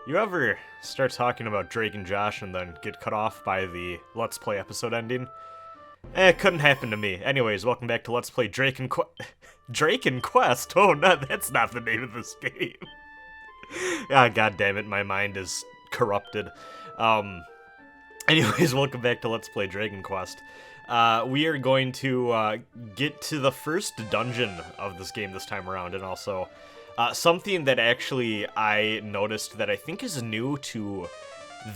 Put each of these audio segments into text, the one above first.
You ever start talking about Drake and Josh and then get cut off by the Let's Play episode ending? It couldn't happen to me. Anyways, welcome back to Let's Play Drake and Drake and Quest. Oh, no, that's not the name of this game. Ah, god damn it, my mind is corrupted. Anyways, welcome back to Let's Play Dragon Quest. We are going to get to the first dungeon of this game this time around, and also something that actually I noticed that I think is new to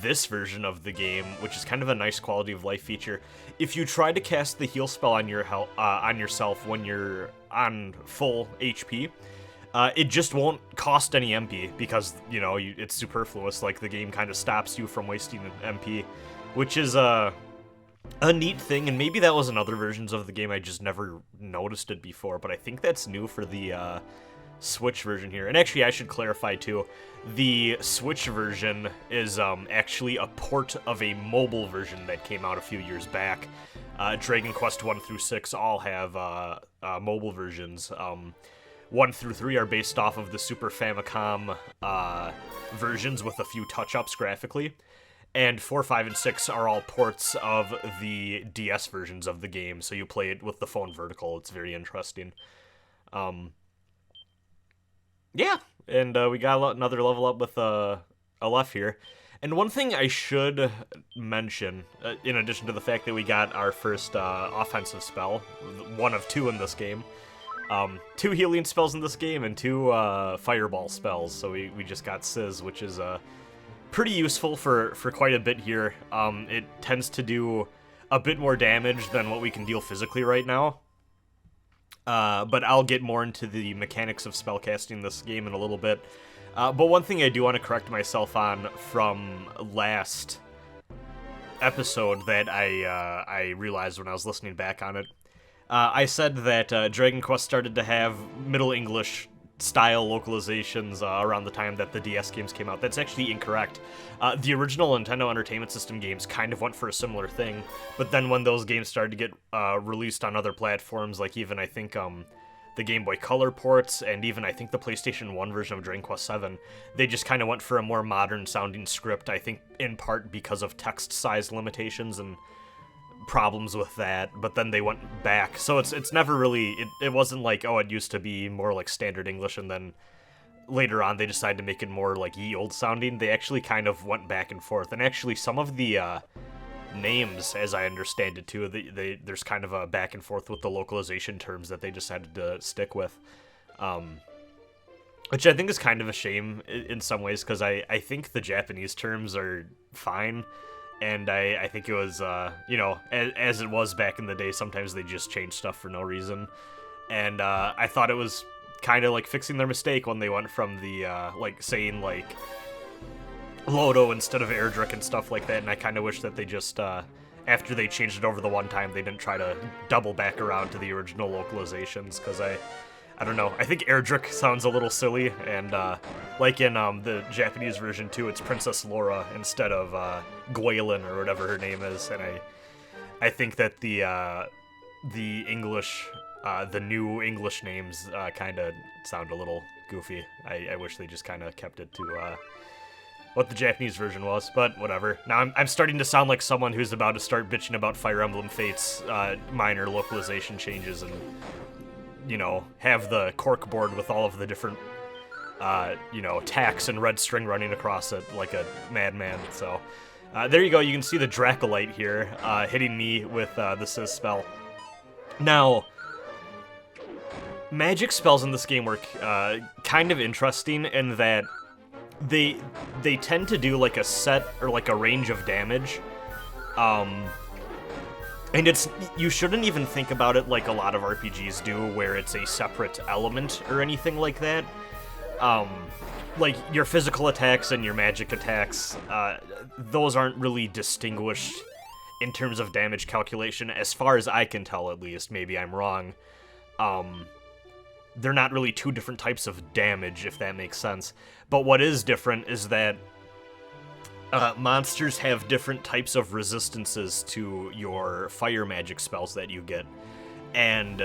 this version of the game, which is kind of a nice quality of life feature. If you try to cast the heal spell on yourself when you're on full HP, it just won't cost any MP because, you know, it's superfluous. Like, the game kind of stops you from wasting an MP, which is a neat thing, and maybe that was in other versions of the game. I just never noticed it before, but I think that's new for the Switch version here. And actually, I should clarify too, the Switch version is actually a port of a mobile version that came out a few years back. Dragon Quest 1 through 6 all have mobile versions. 1 through 3 are based off of the Super Famicom versions with a few touch-ups graphically. And 4, 5, and 6 are all ports of the DS versions of the game, so you play it with the phone vertical. It's very interesting. Yeah, and we got another level up with Aleph here. And one thing I should mention, in addition to the fact that we got our first offensive spell, one of 2 in this game, 2 healing spells in this game, and 2 fireball spells, so we just got Sizz, which is pretty useful for quite a bit here. It tends to do a bit more damage than what we can deal physically right now. But I'll get more into the mechanics of spellcasting this game in a little bit. But one thing I do want to correct myself on from last episode that I realized when I was listening back on it. I said that Dragon Quest started to have Middle English style localizations around the time that the DS games came out. That's actually incorrect. The original Nintendo Entertainment System games kind of went for a similar thing, but then when those games started to get released on other platforms, like even I think the Game Boy Color ports, and even I think the PlayStation 1 version of Dragon Quest 7, they just kind of went for a more modern sounding script, I think in part because of text size limitations and problems with that, but then they went back. So it's never really, it wasn't like, oh, it used to be more like standard English, and then later on they decided to make it more like ye old sounding. They actually kind of went back and forth, and actually some of the names, as I understand it too, there's kind of a back and forth with the localization terms that they decided to stick with, which I think is kind of a shame in some ways, because I think the Japanese terms are fine. And I think it was, you know, as it was back in the day, sometimes they just change stuff for no reason. And I thought it was kind of like fixing their mistake when they went from the, like, saying, like, Lodo instead of Erdrick and stuff like that. And I kind of wish that they just, after they changed it over the one time, they didn't try to double back around to the original localizations, because I don't know, I think Erdrick sounds a little silly, and like in the Japanese version too, it's Princess Laura instead of Gwaelin or whatever her name is, and I think that the English, the new English names kind of sound a little goofy. I wish they just kind of kept it to what the Japanese version was, but whatever. Now I'm starting to sound like someone who's about to start bitching about Fire Emblem Fates minor localization changes and, you know, have the cork board with all of the different, you know, tacks and red string running across it like a madman. So, there you go. You can see the Dracolite here, hitting me with the Sizz spell. Now, magic spells in this game work kind of interesting in that they tend to do like a set or like a range of damage. And you shouldn't even think about it like a lot of RPGs do, where it's a separate element or anything like that. Like, your physical attacks and your magic attacks, those aren't really distinguished in terms of damage calculation, as far as I can tell, at least. Maybe I'm wrong. They're not really 2 different types of damage, if that makes sense. But what is different is that monsters have different types of resistances to your fire magic spells that you get. And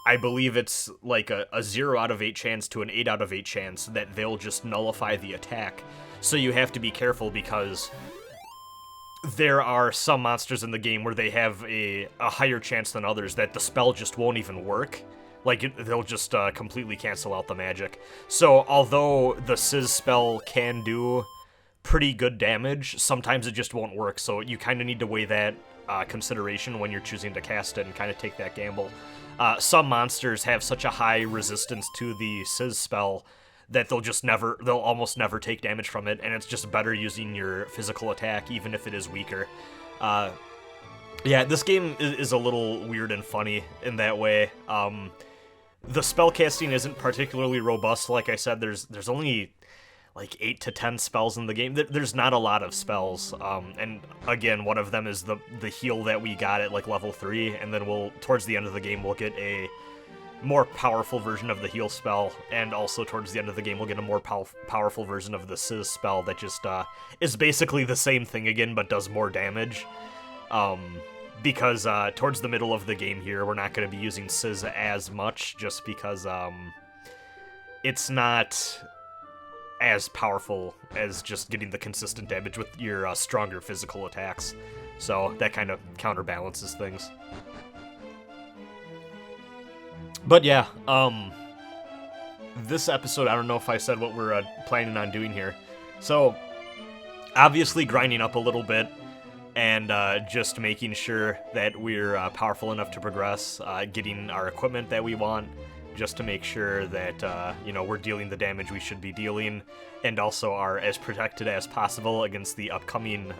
I believe it's like a 0 out of 8 chance to an 8 out of 8 chance that they'll just nullify the attack. So you have to be careful because there are some monsters in the game where they have a higher chance than others that the spell just won't even work. Like, they'll just completely cancel out the magic. So, although the Sizz spell can do pretty good damage, sometimes it just won't work. So you kind of need to weigh that consideration when you're choosing to cast it and kind of take that gamble. Some monsters have such a high resistance to the Sizz spell that they'll almost never take damage from it, and it's just better using your physical attack, even if it is weaker. Yeah, this game is a little weird and funny in that way. The spellcasting isn't particularly robust. Like I said, there's only like 8 to 10 spells in the game. There's not a lot of spells. And again, one of them is the heal that we got at like level 3, and then towards the end of the game, we'll get a more powerful version of the heal spell, and also towards the end of the game, we'll get a more powerful version of the Sizz spell that just is basically the same thing again, but does more damage. Because towards the middle of the game here, we're not going to be using Sizz as much, just because it's not as powerful as just getting the consistent damage with your stronger physical attacks. So that kind of counterbalances things. But yeah, this episode, I don't know if I said what we're planning on doing here. So, obviously grinding up a little bit, and just making sure that we're powerful enough to progress, getting our equipment that we want, just to make sure that, we're dealing the damage we should be dealing, and also are as protected as possible against the upcoming,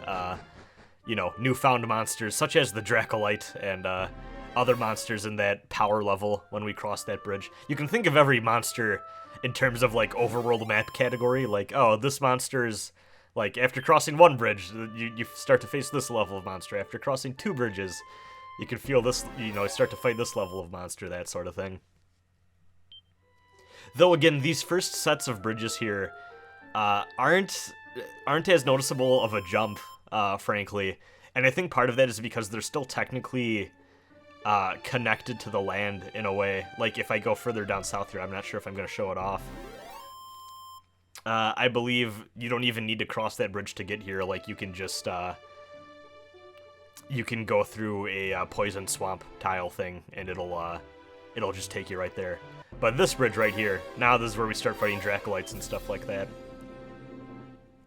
newfound monsters, such as the Dracolite and other monsters in that power level when we cross that bridge. You can think of every monster in terms of, like, overworld map category, like, oh, this monster's like, after crossing one bridge, you start to face this level of monster. After crossing 2 bridges, you can feel this, start to fight this level of monster, that sort of thing. Though, again, these first sets of bridges here aren't as noticeable of a jump, frankly. And I think part of that is because they're still technically connected to the land in a way. Like, if I go further down south here, I'm not sure if I'm going to show it off. I believe you don't even need to cross that bridge to get here. Like, you can just, you can go through a poison swamp tile thing, and it'll just take you right there. But this bridge right here, now this is where we start fighting Dracolites and stuff like that.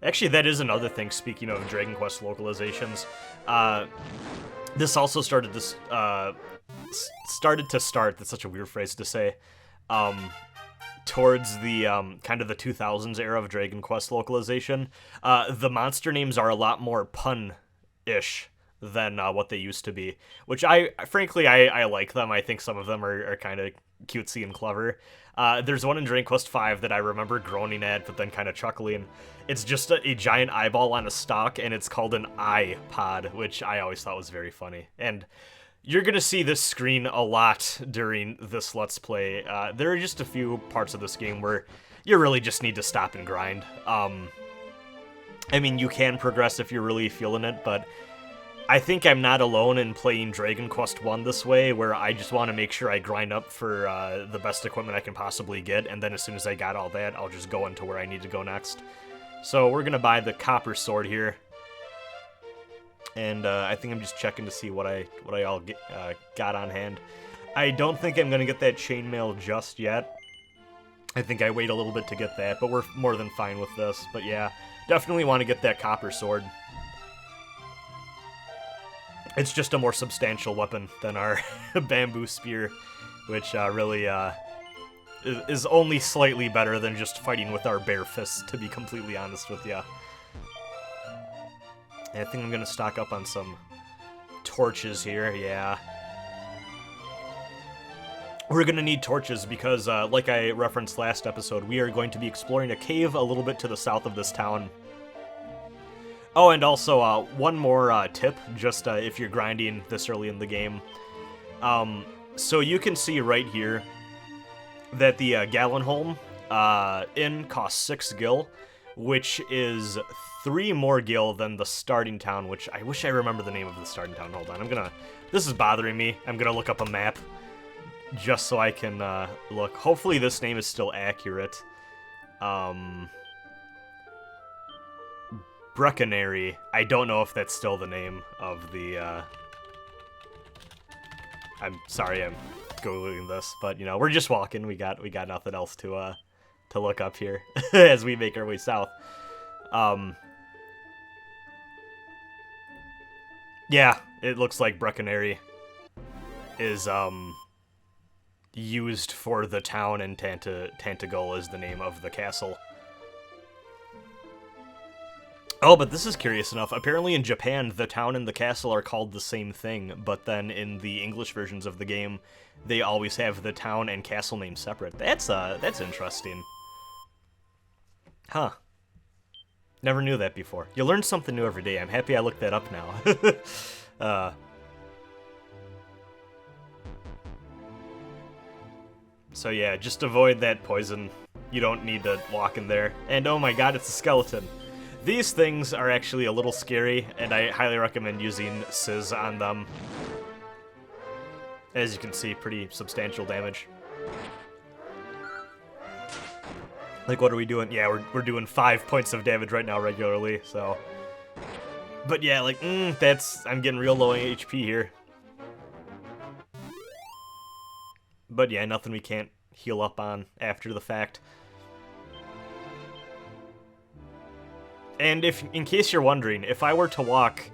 Actually, that is another thing, speaking of Dragon Quest localizations. This also started to start, that's such a weird phrase to say, towards the kind of the 2000s era of Dragon Quest localization. The monster names are a lot more pun-ish than what they used to be, which frankly I like them. I think some of them are kind of cutesy and clever. There's one in Dragon Quest V that I remember groaning at, but then kind of chuckling. It's just a giant eyeball on a stalk, and it's called an iPod, which I always thought was very funny. And you're going to see this screen a lot during this Let's Play. There are just a few parts of this game where you really just need to stop and grind. I mean, you can progress if you're really feeling it, but I think I'm not alone in playing Dragon Quest 1 this way, where I just want to make sure I grind up for the best equipment I can possibly get, and then as soon as I got all that, I'll just go into where I need to go next. So we're going to buy the copper sword here. And I think I'm just checking to see what I all got on hand. I don't think I'm going to get that chainmail just yet. I think I wait a little bit to get that, but we're more than fine with this. But yeah, definitely want to get that copper sword. It's just a more substantial weapon than our bamboo spear, which really is only slightly better than just fighting with our bare fists, to be completely honest with you. I think I'm going to stock up on some torches here, yeah. We're going to need torches because, like I referenced last episode, we are going to be exploring a cave a little bit to the south of this town. Oh, and also, one more tip, just if you're grinding this early in the game. So you can see right here that the Galenholm inn costs 6 gil, which is 3 more gil than the starting town, which I wish I remember the name of the starting town. Hold on, this is bothering me. I'm gonna look up a map. just so I can look. Hopefully this name is still accurate. Breckenary. I don't know if that's still the name of the, I'm sorry I'm googling this, but, you know, we're just walking. We got nothing else to look up here as we make our way south. Yeah, it looks like Breckenary is, used for the town, and Tantagol is the name of the castle. Oh, but this is curious enough. Apparently in Japan, the town and the castle are called the same thing, but then in the English versions of the game, they always have the town and castle names separate. That's interesting. Huh. Never knew that before. You learn something new every day. I'm happy I looked that up now. So yeah, just avoid that poison. You don't need to walk in there. And oh my god, it's a skeleton. These things are actually a little scary, and I highly recommend using Sizz on them. As you can see, pretty substantial damage. Like, what are we doing? Yeah, we're doing 5 points of damage right now regularly, so... But yeah, like, I'm getting real low HP here. But yeah, nothing we can't heal up on after the fact. And in case you're wondering, if I were to walk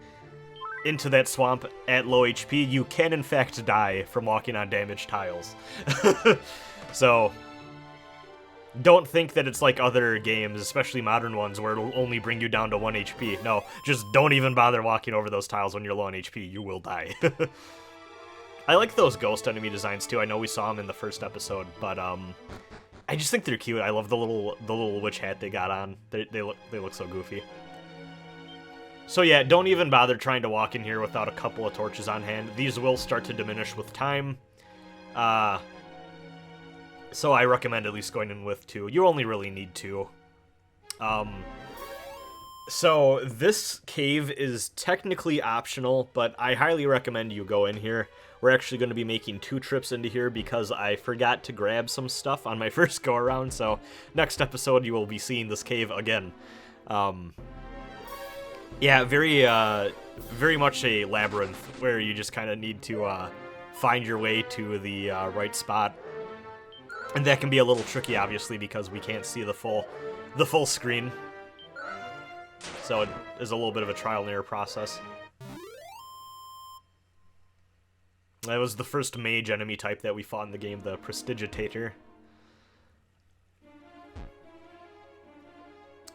into that swamp at low HP, you can in fact die from walking on damaged tiles. So, don't think that it's like other games, especially modern ones, where it'll only bring you down to 1 HP. No, just don't even bother walking over those tiles when you're low on HP. You will die. I like those ghost enemy designs too. I know we saw them in the first episode, but I just think they're cute. I love the little witch hat they got on. They look so goofy. So yeah, don't even bother trying to walk in here without a couple of torches on hand. These will start to diminish with time. So I recommend at least going in with 2. You only really need 2. So this cave is technically optional, but I highly recommend you go in here. We're actually going to be making 2 trips into here because I forgot to grab some stuff on my first go-around, so next episode you will be seeing this cave again. Yeah, very much a labyrinth where you just kind of need to find your way to the right spot. And that can be a little tricky, obviously, because we can't see the full screen. So it is a little bit of a trial and error process. That was the first mage enemy type that we fought in the game, the Prestigitator.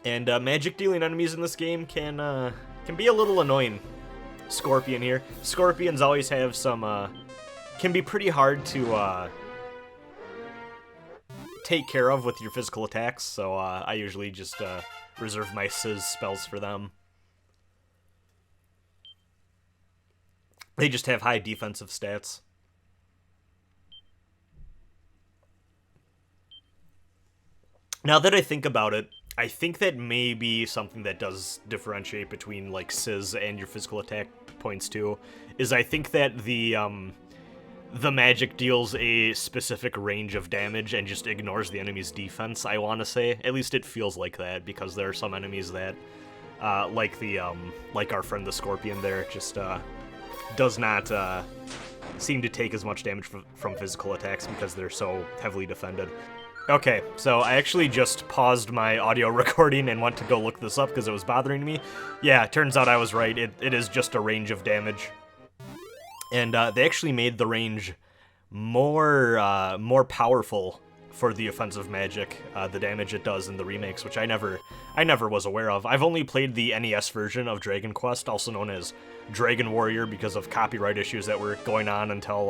And magic-dealing enemies in this game can be a little annoying. Scorpion here. Scorpions always have some, can be pretty hard to take care of with your physical attacks, so I usually just reserve my Sizz spells for them. They just have high defensive stats. Now that I think about it, I think that may be something that does differentiate between, like, Sizz and your physical attack points, too, is I think that the magic deals a specific range of damage and just ignores the enemy's defense, I want to say. At least it feels like that, because there are some enemies that, like our friend the Scorpion there, just, does not seem to take as much damage from physical attacks because they're so heavily defended. Okay, so I actually just paused my audio recording and went to go look this up because it was bothering me. Yeah, it turns out I was right. It is just a range of damage. And they actually made the range more powerful for the offensive magic, the damage it does in the remakes, which I never was aware of. I've only played the NES version of Dragon Quest, also known as Dragon Warrior, because of copyright issues that were going on until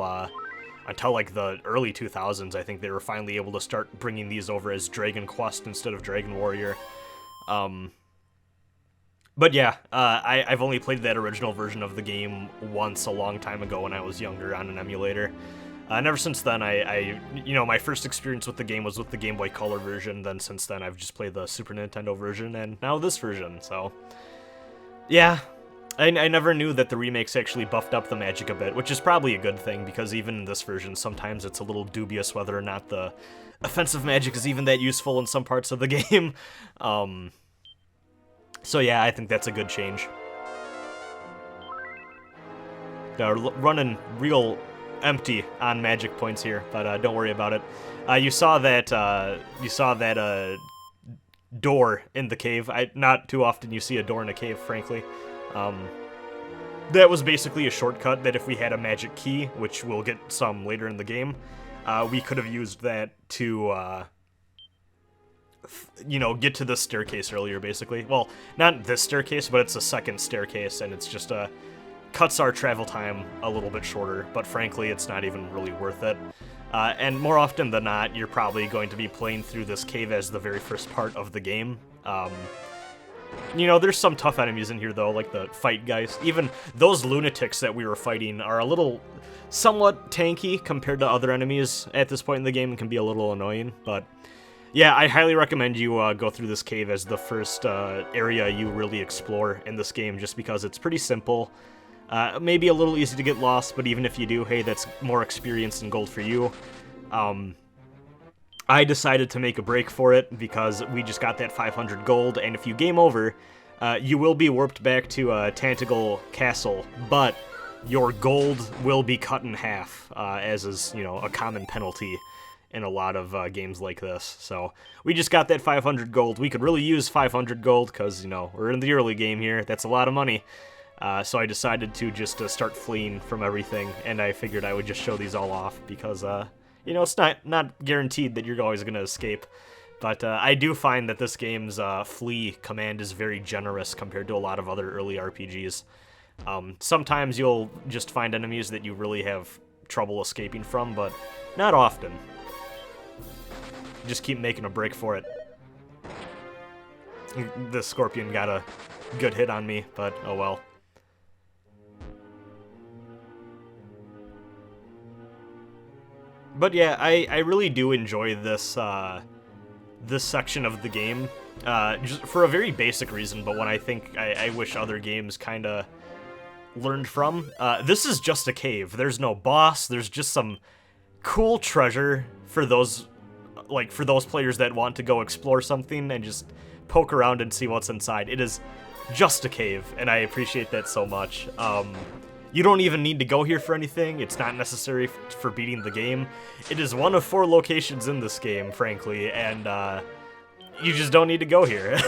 like the early 2000s. I think they were finally able to start bringing these over as Dragon Quest instead of Dragon Warrior. But yeah, I've only played that original version of the game once a long time ago when I was younger on an emulator. And ever since then, my first experience with the game was with the Game Boy Color version. Then since then, I've just played the Super Nintendo version and now this version. So, yeah, I never knew that the remakes actually buffed up the magic a bit, which is probably a good thing, because even in this version, sometimes it's a little dubious whether or not the offensive magic is even that useful in some parts of the game. So yeah, I think that's a good change. Running real empty on magic points here, but don't worry about it. You saw that door in the cave. Not too often you see a door in a cave, frankly. That was basically a shortcut that if we had a magic key, which we'll get some later in the game, we could have used that to, get to this staircase earlier, basically. Well, not this staircase, but it's a second staircase, and it's just cuts our travel time a little bit shorter, but frankly, it's not even really worth it. And more often than not, you're probably going to be playing through this cave as the very first part of the game. There's some tough enemies in here, though, like the fight guys. Even those lunatics that we were fighting are a little somewhat tanky compared to other enemies at this point in the game and can be a little annoying. But yeah, I highly recommend you go through this cave as the first area you really explore in this game, just because it's pretty simple. Maybe a little easy to get lost, but even if you do, hey, that's more experience and gold for you. I decided to make a break for it because we just got that 500 gold, and if you game over, you will be warped back to Tantagle Castle, but your gold will be cut in half, as is, a common penalty in a lot of games like this. So we just got that 500 gold. We could really use 500 gold because, we're in the early game here. That's a lot of money. So I decided to just start fleeing from everything, and I figured I would just show these all off because, it's not guaranteed that you're always going to escape. But I do find that this game's flee command is very generous compared to a lot of other early RPGs. Sometimes you'll just find enemies that you really have trouble escaping from, but not often. Just keep making a break for it. The scorpion got a good hit on me, but oh well. But yeah, I really do enjoy this this section of the game, just for a very basic reason, but one I think I wish other games kind of learned from. This is just a cave. There's no boss. There's just some cool treasure for those players that want to go explore something and just poke around and see what's inside. It is just a cave, and I appreciate that so much. You don't even need to go here for anything. It's not necessary for beating the game. It is one of 4 locations in this game, frankly, and you just don't need to go here.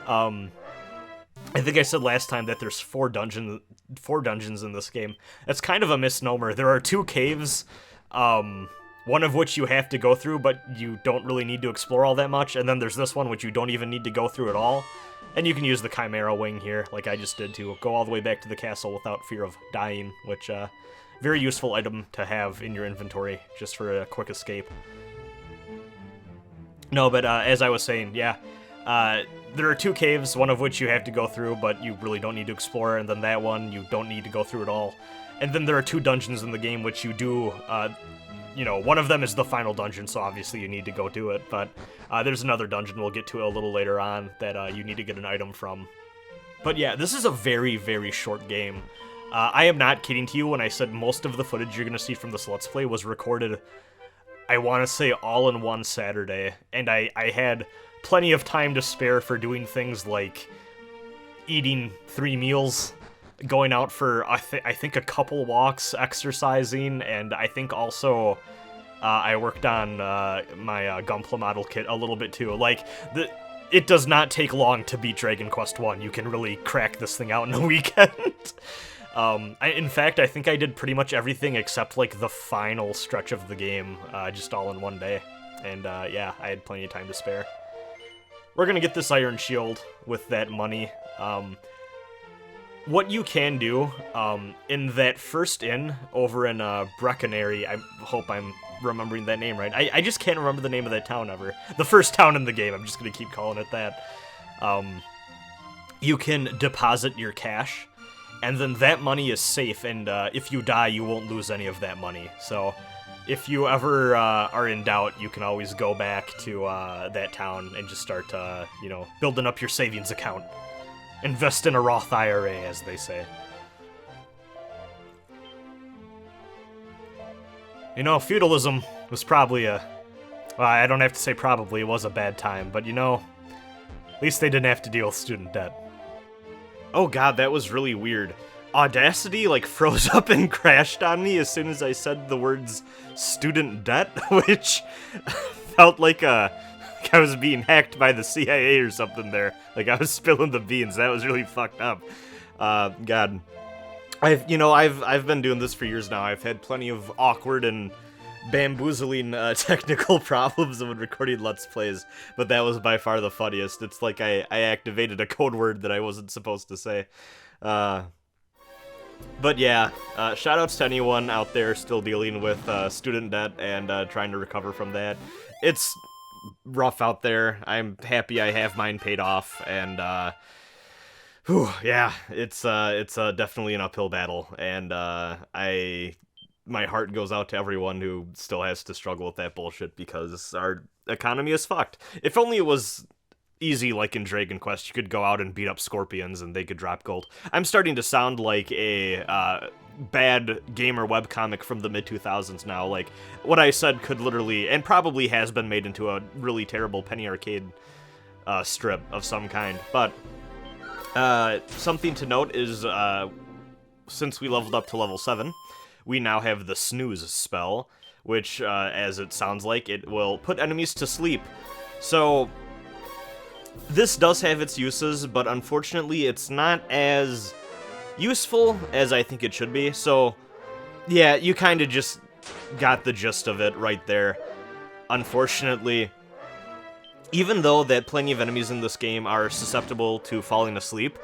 I think I said last time that there's 4 dungeons in this game. That's kind of a misnomer. There are 2 caves, one of which you have to go through, but you don't really need to explore all that much, and then there's this one which you don't even need to go through at all. And you can use the Chimera Wing here, like I just did, to go all the way back to the castle without fear of dying, which, very useful item to have in your inventory, just for a quick escape. No, but as I was saying, yeah, there are 2 caves, one of which you have to go through, but you really don't need to explore, and then that one you don't need to go through at all. And then there are 2 dungeons in the game which you do, one of them is the final dungeon, so obviously you need to go do it, but there's another dungeon we'll get to a little later on that you need to get an item from. But yeah, this is a very, very short game. I am not kidding to you when I said most of the footage you're going to see from this Let's Play was recorded, I want to say, all in one Saturday, and I had plenty of time to spare for doing things like eating 3 meals, going out for, I think, a couple walks, exercising, and I think also I worked on my Gunpla model kit a little bit too. Like, it does not take long to beat Dragon Quest 1. You can really crack this thing out in a weekend. In fact, I think I did pretty much everything except, like, the final stretch of the game, just all in one day. And, yeah, I had plenty of time to spare. We're gonna get this Iron Shield with that money. What you can do, in that first inn over in Breckenary, I hope I'm remembering that name right. I just can't remember the name of that town ever. The first town in the game, I'm just going to keep calling it that. You can deposit your cash, and then that money is safe, and if you die, you won't lose any of that money. So if you ever are in doubt, you can always go back to that town and just start, building up your savings account. Invest in a Roth IRA, as they say. You know, feudalism was probably well, I don't have to say probably, it was a bad time, but you know, at least they didn't have to deal with student debt. Oh god, that was really weird. Audacity, like, froze up and crashed on me as soon as I said the words student debt, which felt like I was being hacked by the CIA or something there. Like, I was spilling the beans. That was really fucked up. God. I've been doing this for years now. I've had plenty of awkward and bamboozling technical problems when recording Let's Plays, but that was by far the funniest. It's like I activated a code word that I wasn't supposed to say. But yeah, shoutouts to anyone out there still dealing with student debt and trying to recover from that. It's rough out there. I'm happy I have mine paid off, and yeah, it's definitely an uphill battle, and my heart goes out to everyone who still has to struggle with that bullshit because our economy is fucked. If only it was easy like in Dragon Quest, you could go out and beat up scorpions and they could drop gold. I'm starting to sound like a bad gamer webcomic from the mid-2000s now. Like, what I said could literally, and probably has been made into a really terrible Penny Arcade strip of some kind. But something to note is, since we leveled up to level 7, we now have the Snooze spell, which, as it sounds like, it will put enemies to sleep. So this does have its uses, but unfortunately it's not as useful as I think it should be. So yeah, you kind of just got the gist of it right there. Unfortunately, even though that plenty of enemies in this game are susceptible to falling asleep,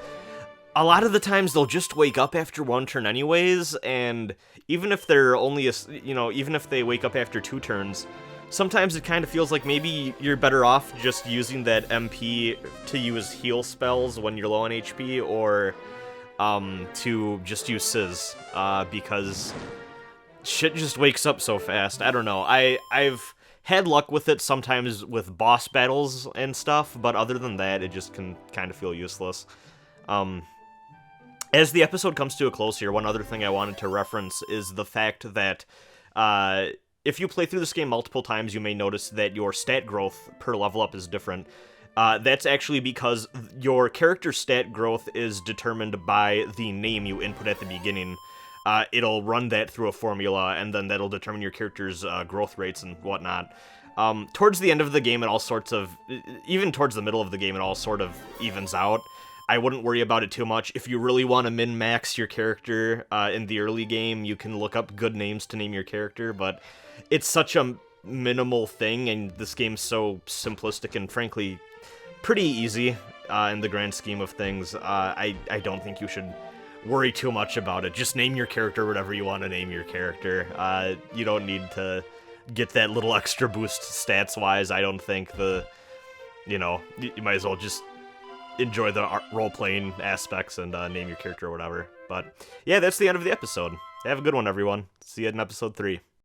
a lot of the times they'll just wake up after one turn anyways, and even if they're only, even if they wake up after 2 turns, sometimes it kind of feels like maybe you're better off just using that MP to use heal spells when you're low on HP, or to just use Sizz, because shit just wakes up so fast. I don't know. I've had luck with it sometimes with boss battles and stuff, but other than that, it just can kind of feel useless. As the episode comes to a close here, one other thing I wanted to reference is the fact that if you play through this game multiple times, you may notice that your stat growth per level up is different. That's actually because your character stat growth is determined by the name you input at the beginning. It'll run that through a formula, and then that'll determine your character's growth rates and whatnot. Towards the end of the game, even towards the middle of the game, it all sort of evens out. I wouldn't worry about it too much. If you really want to min-max your character in the early game, you can look up good names to name your character, but it's such a minimal thing, and this game's so simplistic and frankly pretty easy in the grand scheme of things. I don't think you should worry too much about it. Just name your character whatever you want to name your character. You don't need to get that little extra boost stats-wise. I don't think you might as well just enjoy the role-playing aspects and name your character or whatever. But yeah, that's the end of the episode. Have a good one, everyone. See you in episode 3.